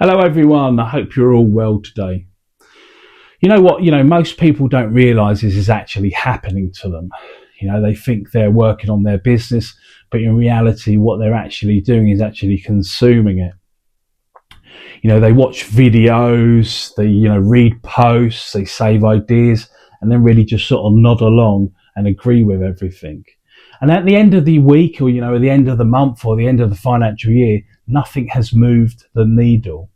Hello everyone, I hope you're all well today. You know what, most people don't realise this is actually happening to them. They think they're working on their business, but in reality what they're actually doing is actually consuming it. They watch videos, they read posts, they save ideas, and then really just sort of nod along and agree with everything. And at the end of the week, or at the end of the month, or the end of the financial year, nothing has moved the needle.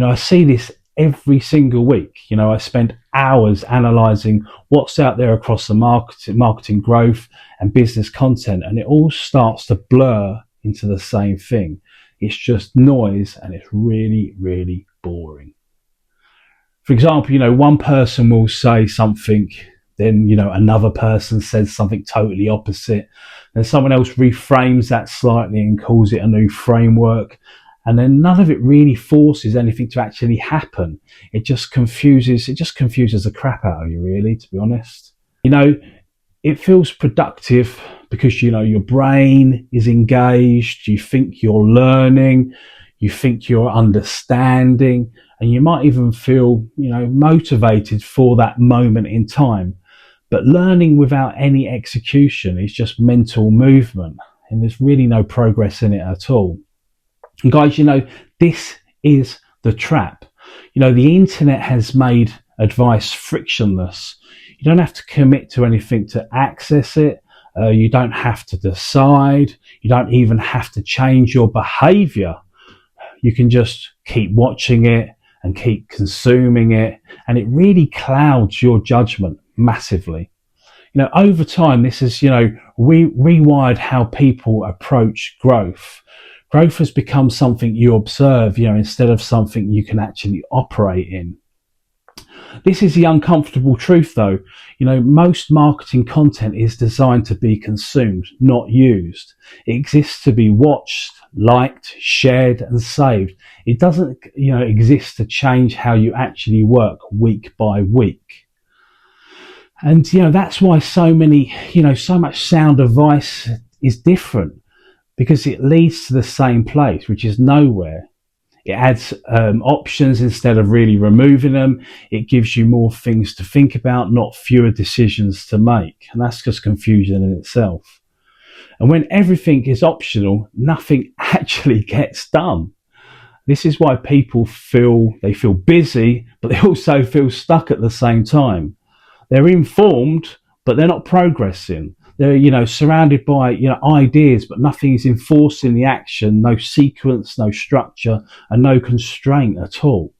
I see this every single week. I spend hours analysing what's out there across the marketing growth and business content, and it all starts to blur into the same thing. It's just noise, and it's really, really boring. For example, one person will say something, then another person says something totally opposite, then someone else reframes that slightly and calls it a new framework, and then none of it really forces anything to actually happen. It just confuses the crap out of you, really, to be honest. It feels productive because your brain is engaged, you think you're learning, you think you're understanding, and you might even feel motivated for that moment in time. But learning without any execution is just mental movement, and there's really no progress in it at all. And guys, this is the trap. The internet has made advice frictionless. You don't have to commit to anything to access it. You don't have to decide. You don't even have to change your behavior. You can just keep watching it and keep consuming it. And it really clouds your judgment massively. Over time, this has, rewired how people approach growth. Growth has become something you observe, instead of something you can actually operate in. This is the uncomfortable truth, though. Most marketing content is designed to be consumed, not used. It exists to be watched, liked, shared, and saved. It doesn't, exist to change how you actually work week by week. And, that's why so much sound advice is different, because it leads to the same place, which is nowhere. It adds options instead of really removing them. It gives you more things to think about, not fewer decisions to make. And that's just confusion in itself. And when everything is optional, nothing actually gets done. This is why people feel busy, but they also feel stuck at the same time. They're informed, but they're not progressing. They're, surrounded by, ideas, but nothing is enforcing the action, no sequence, no structure, and no constraint at all.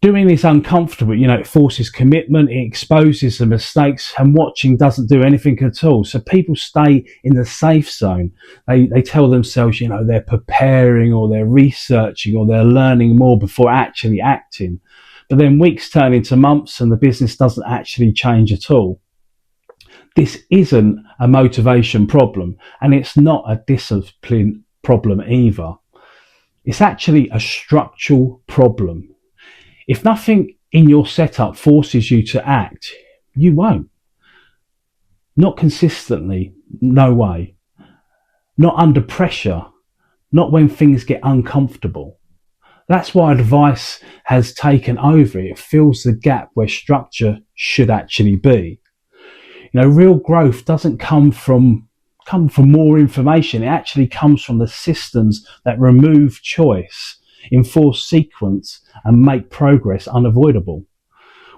Doing this uncomfortable, it forces commitment, it exposes the mistakes, and watching doesn't do anything at all. So people stay in the safe zone. They tell themselves, they're preparing, or they're researching, or they're learning more before actually acting. But then weeks turn into months and the business doesn't actually change at all. This isn't a motivation problem, and it's not a discipline problem either. It's actually a structural problem. If nothing in your setup forces you to act, you won't. Not consistently, no way. Not under pressure, not when things get uncomfortable. That's why advice has taken over. It fills the gap where structure should actually be. Real growth doesn't come from more information. It actually comes from the systems that remove choice, enforce sequence, and make progress unavoidable.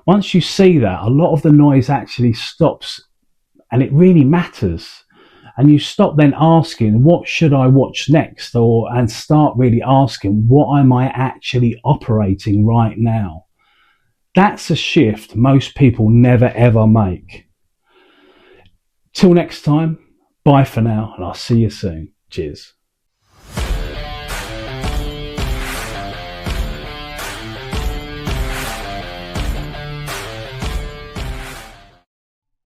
Once you see that, a lot of the noise actually stops, and it really matters. And you stop then asking, what should I watch next? And start really asking, what am I actually operating right now? That's a shift most people never ever make. Till next time, bye for now, and I'll see you soon. Cheers.